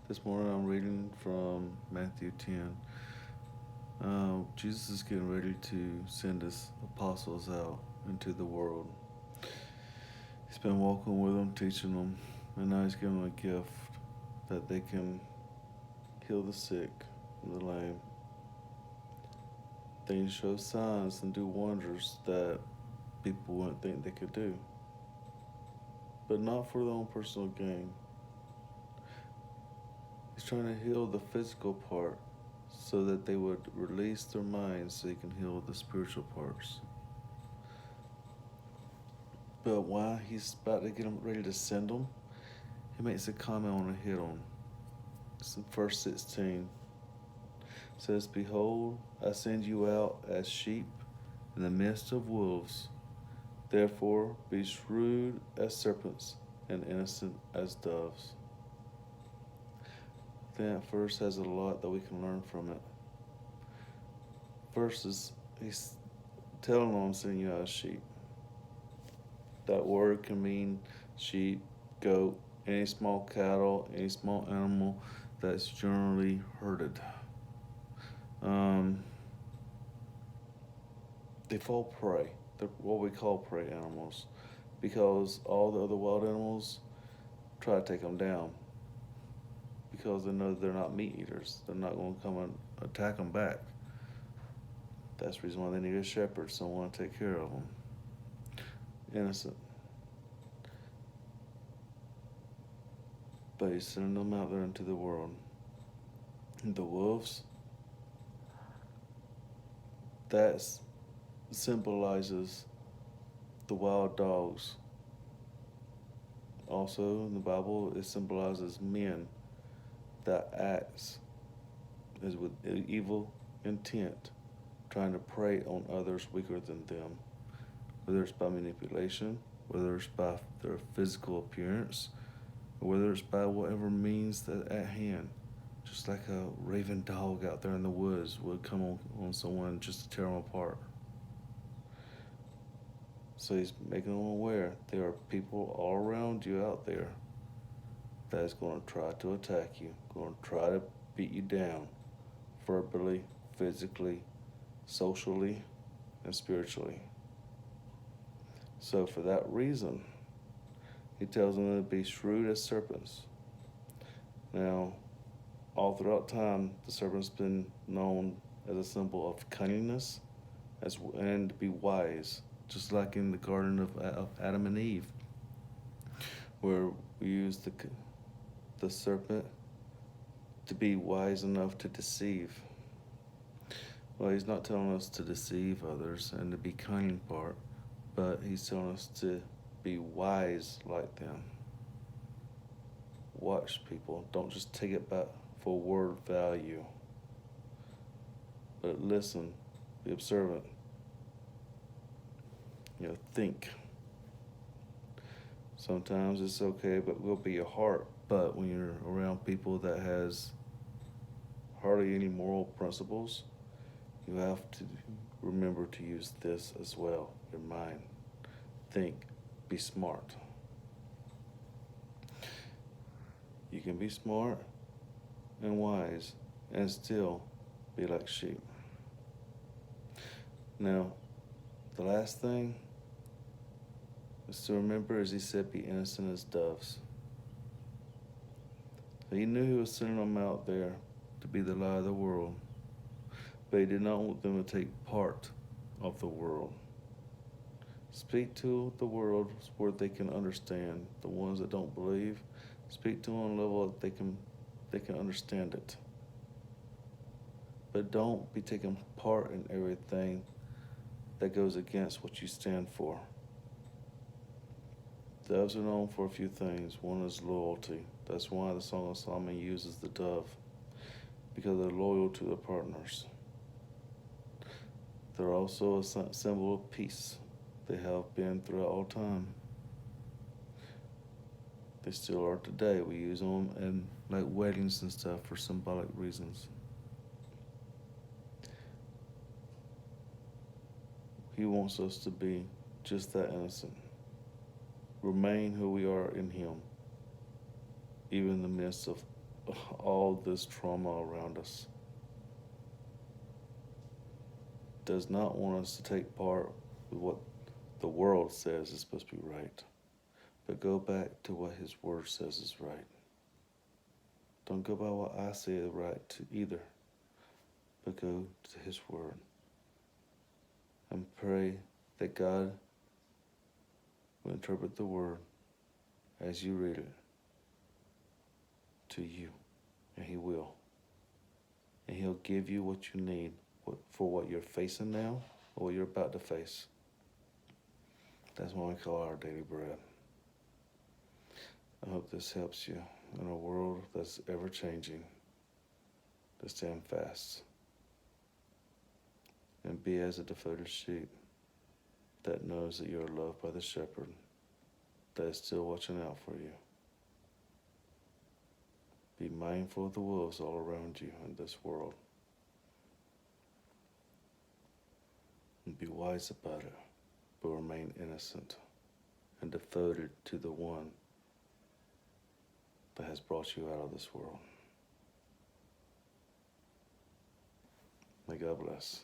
This morning I'm reading from Matthew 10. Jesus is getting ready to send his apostles out into the world. He's been walking with them, teaching them, and now he's giving them a gift that they can heal the sick and the lame. They can show signs and do wonders that people wouldn't think they could do, but not for their own personal gain. He's trying to heal the physical part so that they would release their minds so he can heal the spiritual parts. But while he's about to get them ready to send them, he makes a comment I want to hit on. It's in verse 16. It says, "Behold, I send you out as sheep in the midst of wolves. Therefore, be shrewd as serpents and innocent as doves." I think that verse has a lot that we can learn from it. First is he's telling them, "I'm sending you out as sheep." That word can mean sheep, goat, any small cattle, any small animal that's generally herded. Um, they fall prey. They're what we call prey animals because all the other wild animals try to take them down because they know they're not meat eaters. They're not going to come and attack them back. That's the reason why they need a shepherd, someone to take care of them. Innocent. But he's sending them out there into the world. And the wolves, that symbolizes the wild dogs. Also, in the Bible, it symbolizes men that acts is with evil intent, trying to prey on others weaker than them, whether it's by manipulation, whether it's by their physical appearance, or whether it's by whatever means that at hand. Just like a raving dog out there in the woods would come on someone just to tear them apart. So he's making them aware there are people all around you out there that is going to try to attack you, going to try to beat you down verbally, physically, socially, and spiritually. So for that reason, he tells them to be shrewd as serpents. Now, all throughout time, the serpent's been known as a symbol of cunningness and to be wise, just like in the Garden of Adam and Eve, where we use the serpent to be wise enough to deceive. Well, he's not telling us to deceive others and to be cunning part, but he's telling us to be wise like them. Watch people. Don't just take it back for word value, but listen, be observant. Think. Sometimes it's okay, but will be your heart. But when you're around people that has hardly any moral principles, you have to remember to use this as well, your mind. Think, be smart. You can be smart and wise and still be like sheep. Now, the last thing is to remember, as he said, be innocent as doves. He knew he was sending them out there to be the light of the world, but he did not want them to take part of the world. Speak to the world where they can understand. The ones that don't believe, speak to them on a level that they can understand it. But don't be taking part in everything that goes against what you stand for. Doves are known for a few things. One is loyalty. That's why the Song of Solomon uses the dove, because they're loyal to their partners. They're also a symbol of peace. They have been throughout all time. They still are today. We use them in like weddings and stuff for symbolic reasons. He wants us to be just that innocent. Remain who we are in Him, even in the midst of all this trauma around us. Does not want us to take part with what the world says is supposed to be right, but go back to what His Word says is right. Don't go by what I say is right either, but go to His Word and pray that God will interpret the Word as you read it to you, and He will. And He'll give you what you need for what you're facing now or what you're about to face. That's what we call our daily bread. I hope this helps you in a world that's ever changing to stand fast and be as a devoted sheep that knows that you are loved by the shepherd that is still watching out for you. Be mindful of the wolves all around you in this world. And be wise about it, but remain innocent and devoted to the one that has brought you out of this world. May God bless.